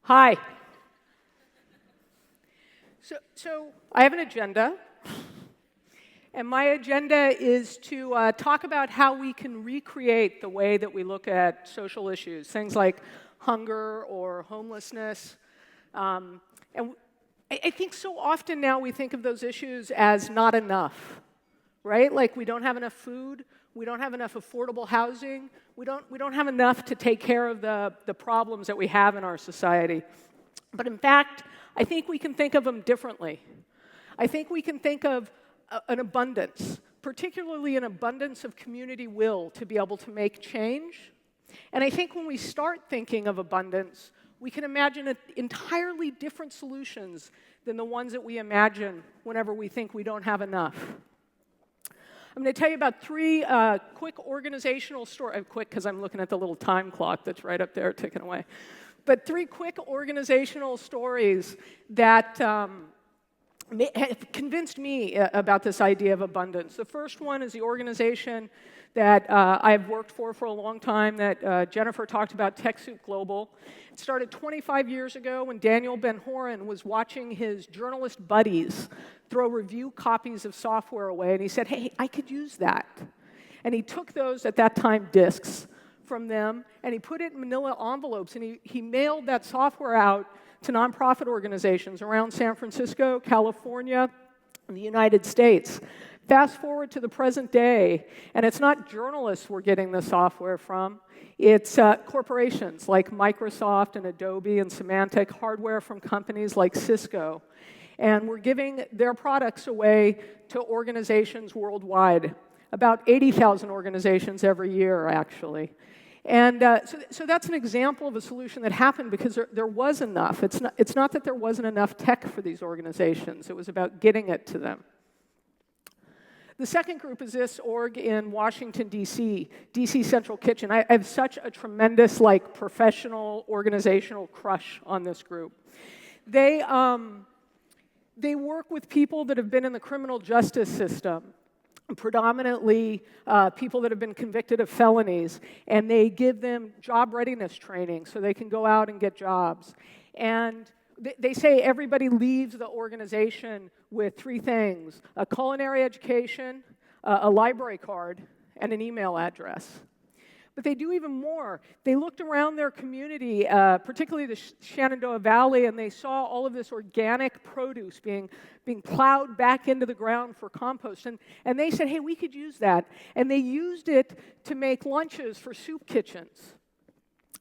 Hi. So I have an agenda, and my agenda is to talk about how we can recreate the way that we look at social issues, things like hunger or homelessness. And I think so often now we think of those issues as not enough, right? Like we don't have enough food, we don't have enough affordable housing, we don't have enough to take care of the problems that we have in our society. But in fact, I think we can think of them differently. I think we can think of an abundance, particularly an abundance of community will to be able to make change. And I think when we start thinking of abundance, we can imagine entirely different solutions than the ones that we imagine whenever we think we don't have enough. I'm going to tell you about three quick organizational stories. Quick because I'm looking at the little time clock that's right up there ticking away. But three quick organizational stories that have convinced me about this idea of abundance. The first one is the organization that I've worked for a long time that Jennifer talked about, TechSoup Global. It started 25 years ago when Daniel Ben-Horen was watching his journalist buddies throw review copies of software away, and he said, hey, I could use that. And he took those, at that time, disks from them, and he put it in manila envelopes, and he mailed that software out to nonprofit organizations around San Francisco, California, and the United States. Fast forward to the present day, and it's not journalists we're getting the software from, it's corporations like Microsoft and Adobe and Symantec, hardware from companies like Cisco. And we're giving their products away to organizations worldwide, about 80,000 organizations every year, actually. And so that's an example of a solution that happened because there was enough. It's not that there wasn't enough tech for these organizations. It was about getting it to them. The second group is this org in Washington, D.C., D.C. Central Kitchen. I have such a tremendous, professional, organizational crush on this group. They work with people that have been in the criminal justice system, predominantly people that have been convicted of felonies, and they give them job readiness training so they can go out and get jobs. And they say everybody leaves the organization with three things: a culinary education, a library card, and an email address. But they do even more. They looked around their community, particularly the Shenandoah Valley, and they saw all of this organic produce being plowed back into the ground for compost. And they said, hey, we could use that. And they used it to make lunches for soup kitchens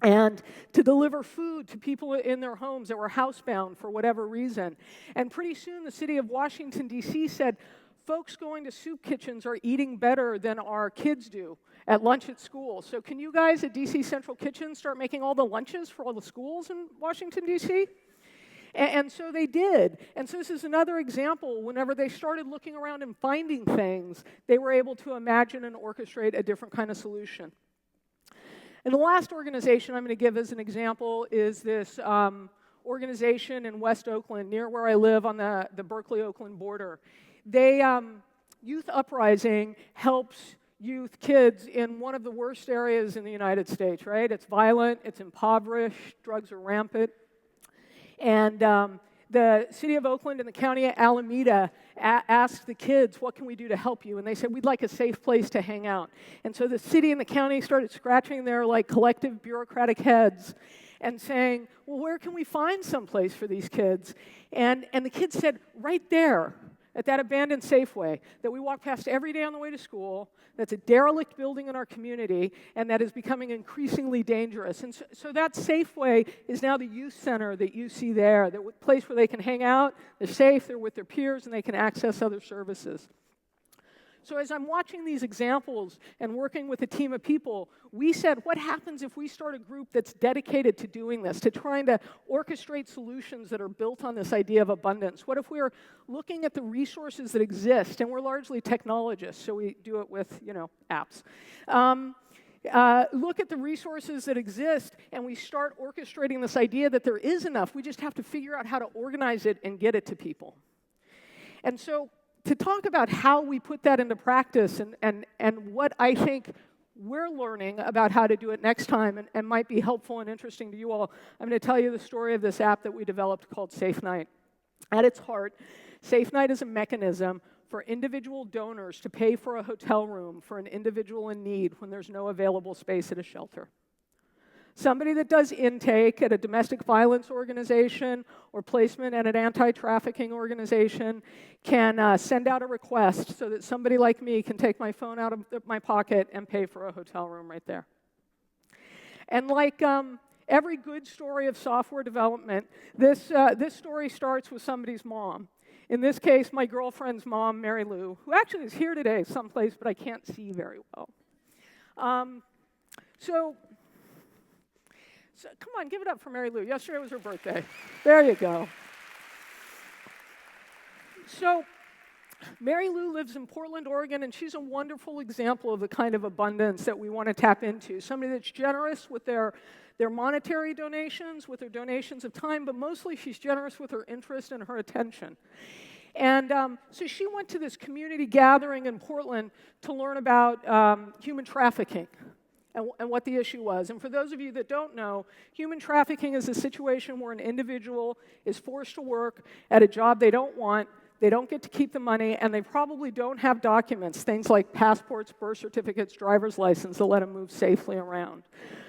and to deliver food to people in their homes that were housebound for whatever reason. And pretty soon the city of Washington, D.C. said, folks going to soup kitchens are eating better than our kids do at lunch at school. So can you guys at D.C. Central Kitchen start making all the lunches for all the schools in Washington, D.C.? And so they did. And so this is another example. Whenever they started looking around and finding things, they were able to imagine and orchestrate a different kind of solution. And the last organization I'm going to give as an example is this organization in West Oakland, near where I live on the Berkeley-Oakland border. Youth Uprising helps youth, kids, in one of the worst areas in the United States, right? It's violent, it's impoverished, drugs are rampant. And the city of Oakland and the county of Alameda asked the kids, what can we do to help you? And they said, we'd like a safe place to hang out. And so the city and the county started scratching their collective bureaucratic heads and saying, well, where can we find some place for these kids? And the kids said, right there, at that abandoned Safeway that we walk past every day on the way to school, that's a derelict building in our community, and that is becoming increasingly dangerous. And so that Safeway is now the youth center that you see there, the place where they can hang out, they're safe, they're with their peers, and they can access other services. So as I'm watching these examples and working with a team of people, we said, what happens if we start a group that's dedicated to doing this, to trying to orchestrate solutions that are built on this idea of abundance? What if we're looking at the resources that exist, and we're largely technologists, so we do it with, apps. Look at the resources that exist, and we start orchestrating this idea that there is enough. We just have to figure out how to organize it and get it to people. And so to talk about how we put that into practice and what I think we're learning about how to do it next time and might be helpful and interesting to you all. I'm going to tell you the story of this app that we developed called SafeNight. At its heart, SafeNight is a mechanism for individual donors to pay for a hotel room for an individual in need when there's no available space at a shelter. Somebody that does intake at a domestic violence organization or placement at an anti-trafficking organization can send out a request so that somebody like me can take my phone out of my pocket and pay for a hotel room right there. And like every good story of software development, this story starts with somebody's mom. In this case, my girlfriend's mom, Mary Lou, who actually is here today someplace, but I can't see very well. So come on, give it up for Mary Lou. Yesterday was her birthday. There you go. So Mary Lou lives in Portland, Oregon, and she's a wonderful example of the kind of abundance that we want to tap into. Somebody that's generous with their monetary donations, with their donations of time, but mostly she's generous with her interest and her attention. And so she went to this community gathering in Portland to learn about human trafficking and what the issue was. And for those of you that don't know, human trafficking is a situation where an individual is forced to work at a job they don't want, they don't get to keep the money, and they probably don't have documents, things like passports, birth certificates, driver's license, that let them move safely around.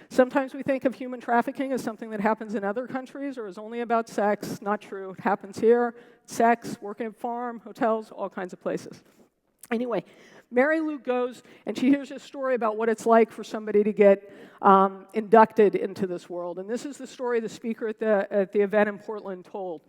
Sometimes we think of human trafficking as something that happens in other countries or is only about sex. Not true. It happens here. Sex, working at farm, hotels, all kinds of places. Anyway, Mary Lou goes and she hears a story about what it's like for somebody to get inducted into this world. And this is the story the speaker at the event in Portland told.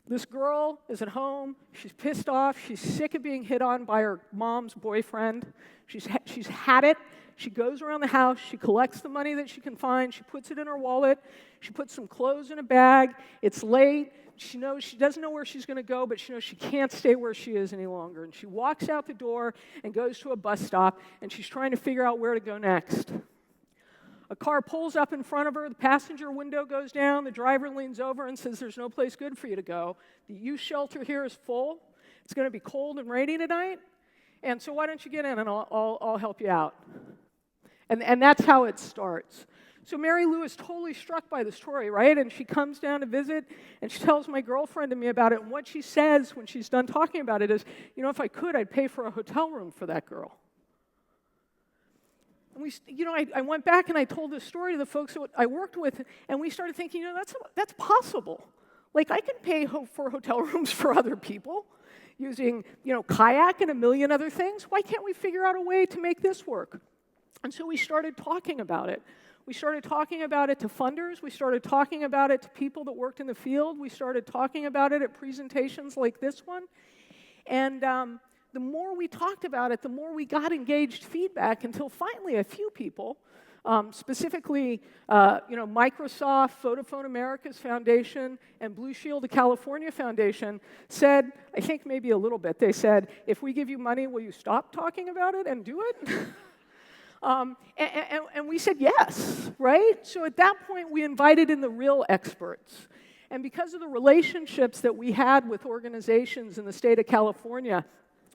This girl is at home. She's pissed off. She's sick of being hit on by her mom's boyfriend. She's had it. She goes around the house. She collects the money that she can find. She puts it in her wallet. She puts some clothes in a bag. It's late. She knows she doesn't know where she's going to go, but she knows she can't stay where she is any longer. And she walks out the door and goes to a bus stop, and she's trying to figure out where to go next. A car pulls up in front of her. The passenger window goes down. The driver leans over and says, "There's no place good for you to go. The youth shelter here is full. It's going to be cold and rainy tonight. And so why don't you get in and I'll help you out." And that's how it starts. So Mary Lou is totally struck by the story, right? And she comes down to visit, and she tells my girlfriend and me about it. And what she says when she's done talking about it is, if I could, I'd pay for a hotel room for that girl. And I went back and I told this story to the folks that I worked with, and we started thinking, that's possible. Like, I can pay for hotel rooms for other people using, kayak and a million other things. Why can't we figure out a way to make this work? And so we started talking about it. We started talking about it to funders. We started talking about it to people that worked in the field. We started talking about it at presentations like this one. And the more we talked about it, the more we got engaged feedback until finally a few people, specifically Microsoft, Vodafone America's Foundation, and Blue Shield of California Foundation said, I think maybe a little bit, they said, if we give you money, will you stop talking about it and do it? And we said yes, right? So at that point, we invited in the real experts. And because of the relationships that we had with organizations in the state of California,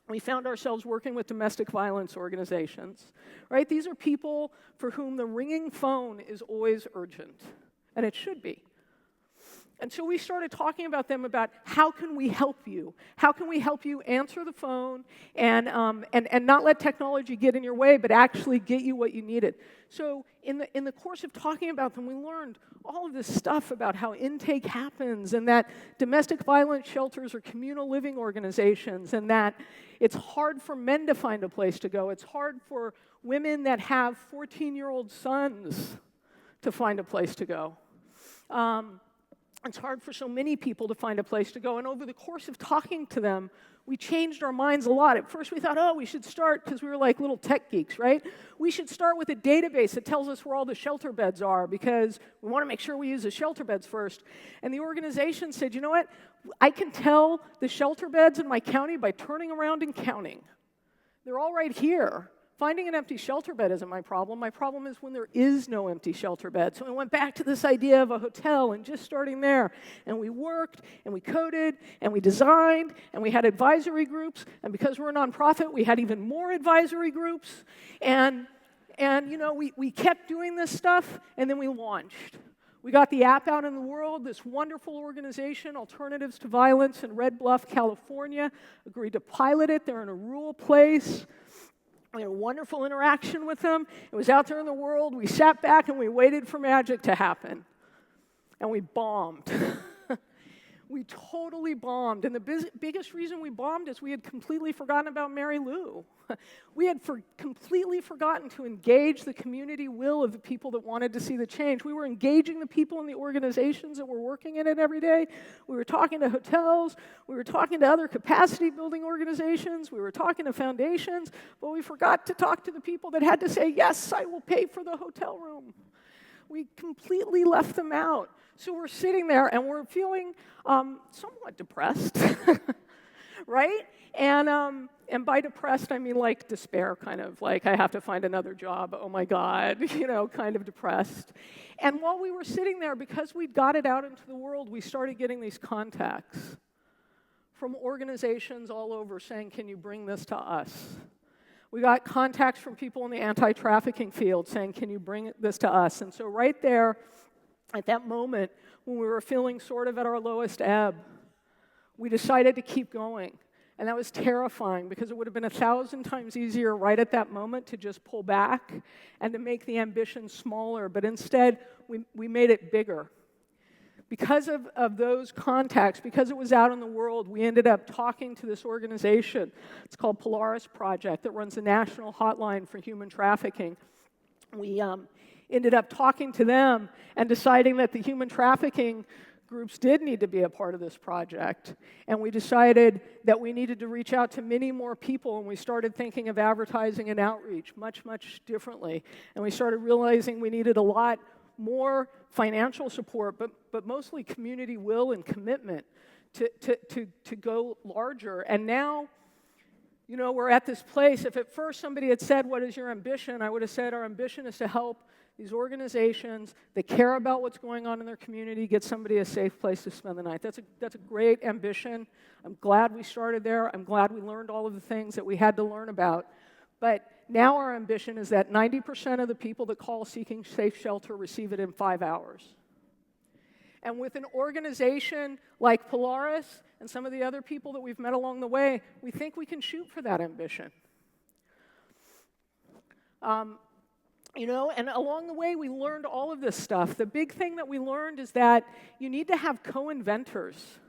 we found ourselves working with domestic violence organizations, right? These are people for whom the ringing phone is always urgent, and it should be. And so we started talking about them about how can we help you? How can we help you answer the phone and not let technology get in your way, but actually get you what you needed? So in the course of talking about them, we learned all of this stuff about how intake happens and that domestic violence shelters are communal living organizations and that it's hard for men to find a place to go. It's hard for women that have 14-year-old sons to find a place to go. It's hard for so many people to find a place to go. And over the course of talking to them, we changed our minds a lot. At first we thought, we should start, because we were like little tech geeks, right? We should start with a database that tells us where all the shelter beds are, because we want to make sure we use the shelter beds first. And the organization said, you know what? I can tell the shelter beds in my county by turning around and counting. They're all right here. Finding an empty shelter bed isn't my problem. My problem is when there is no empty shelter bed. So we went back to this idea of a hotel and just starting there. And we worked, and we coded, and we designed, and we had advisory groups. And because we're a nonprofit, we had even more advisory groups. And you know, we kept doing this stuff, and then we launched. We got the app out in the world. This wonderful organization, Alternatives to Violence in Red Bluff, California, agreed to pilot it. They're in a rural place. We had a wonderful interaction with them. It was out there in the world. We sat back and we waited for magic to happen. And we bombed. We totally bombed. And the biggest reason we bombed is we had completely forgotten about Mary Lou. We had completely forgotten to engage the community will of the people that wanted to see the change. We were engaging the people in the organizations that were working in it every day. We were talking to hotels. We were talking to other capacity building organizations. We were talking to foundations. But we forgot to talk to the people that had to say, yes, I will pay for the hotel room. We completely left them out. So we're sitting there and we're feeling somewhat depressed, right? And by depressed, I mean like despair, kind of like I have to find another job. Oh my God, you know, kind of depressed. And while we were sitting there, because we'd got it out into the world, we started getting these contacts from organizations all over saying, "Can you bring this to us?" We got contacts from people in the anti-trafficking field saying, "Can you bring this to us?" And so right there, at that moment, when we were feeling sort of at our lowest ebb, we decided to keep going. And that was terrifying because it would have been 1,000 times easier right at that moment to just pull back and to make the ambition smaller. But instead, we made it bigger. Because of those contacts, because it was out in the world, we ended up talking to this organization. It's called Polaris Project that runs a national hotline for human trafficking. We ended up talking to them and deciding that the human trafficking groups did need to be a part of this project. And we decided that we needed to reach out to many more people, and we started thinking of advertising and outreach much, much differently. And we started realizing we needed a lot more financial support, but mostly community will and commitment to go larger. And now, you know, we're at this place. If at first somebody had said, "What is your ambition?" I would have said, our ambition is to help these organizations that care about what's going on in their community get somebody a safe place to spend the night. That's a great ambition. I'm glad we started there. I'm glad we learned all of the things that we had to learn about. But now our ambition is that 90% of the people that call seeking safe shelter receive it in 5 hours. And with an organization like Polaris and some of the other people that we've met along the way, we think we can shoot for that ambition. You know, and along the way, we learned all of this stuff. The big thing that we learned is that you need to have co-inventors,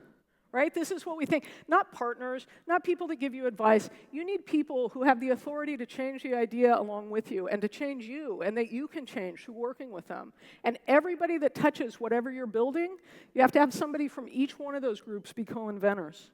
right? This is what we think. Not partners, not people that give you advice. You need people who have the authority to change the idea along with you and to change you, and that you can change through working with them. And everybody that touches whatever you're building, you have to have somebody from each one of those groups be co-inventors.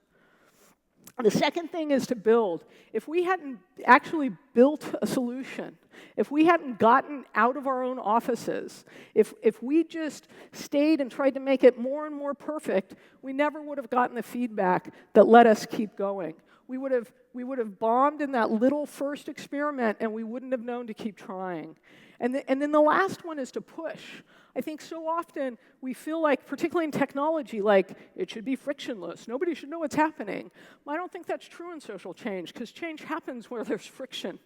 The second thing is to build. If we hadn't actually built a solution, if we hadn't gotten out of our own offices, if we just stayed and tried to make it more and more perfect, we never would have gotten the feedback that let us keep going. We would have bombed in that little first experiment, and we wouldn't have known to keep trying. And then the last one is to push. I think so often we feel like, particularly in technology, like it should be frictionless. Nobody should know what's happening. Well, I don't think that's true in social change, because change happens where there's friction,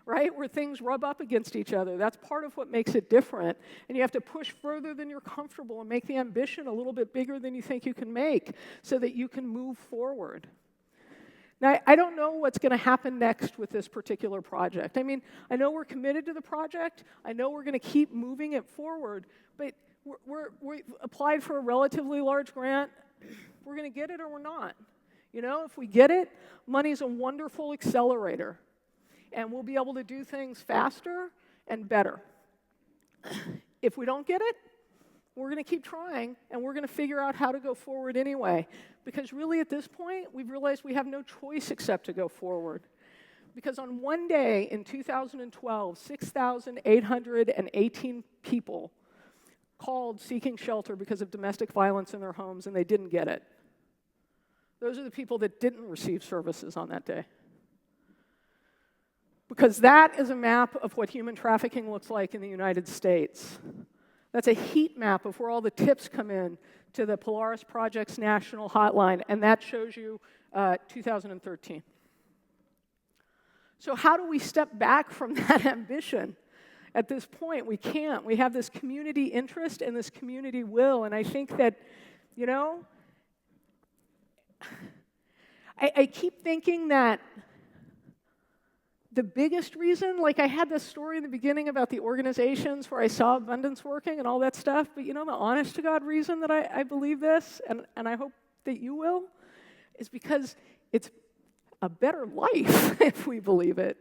right? Where things rub up against each other. That's part of what makes it different. And you have to push further than you're comfortable and make the ambition a little bit bigger than you think you can make so that you can move forward. Now, I don't know what's going to happen next with this particular project. I mean, I know we're committed to the project. I know we're going to keep moving it forward. But we applied for a relatively large grant. We're going to get it or we're not. You know, if we get it, money's a wonderful accelerator. And we'll be able to do things faster and better. If we don't get it, we're going to keep trying, and we're going to figure out how to go forward anyway. Because really, at this point, we've realized we have no choice except to go forward. Because on one day in 2012, 6,818 people called seeking shelter because of domestic violence in their homes, and they didn't get it. Those are the people that didn't receive services on that day. Because that is a map of what human trafficking looks like in the United States. That's a heat map of where all the tips come in to the Polaris Project's national hotline, and that shows you 2013. So how do we step back from that ambition? At this point, we can't. We have this community interest and this community will, and I think that, you know, I keep thinking that the biggest reason, like I had this story in the beginning about the organizations where I saw abundance working and all that stuff, but you know the honest-to-God reason that I believe this, and I hope that you will, is because it's a better life if we believe it.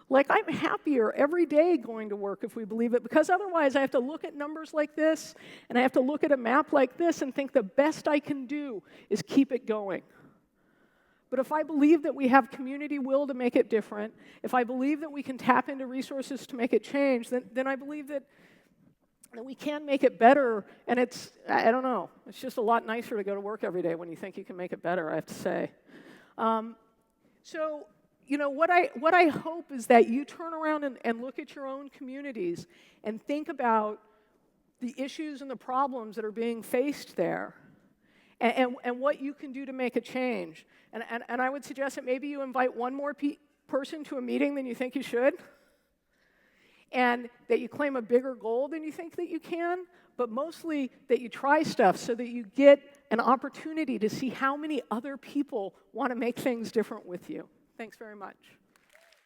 Like, I'm happier every day going to work if we believe it, because otherwise I have to look at numbers like this, and I have to look at a map like this and think the best I can do is keep it going. But if I believe that we have community will to make it different, if I believe that we can tap into resources to make it change, then I believe that we can make it better, and I don't know, it's just a lot nicer to go to work every day when you think you can make it better, I have to say. So, you know, what I hope is that you turn around and look at your own communities and think about the issues and the problems that are being faced there and what you can do to make a change. And I would suggest that maybe you invite one more person to a meeting than you think you should, and that you claim a bigger goal than you think that you can, but mostly that you try stuff so that you get an opportunity to see how many other people want to make things different with you. Thanks very much.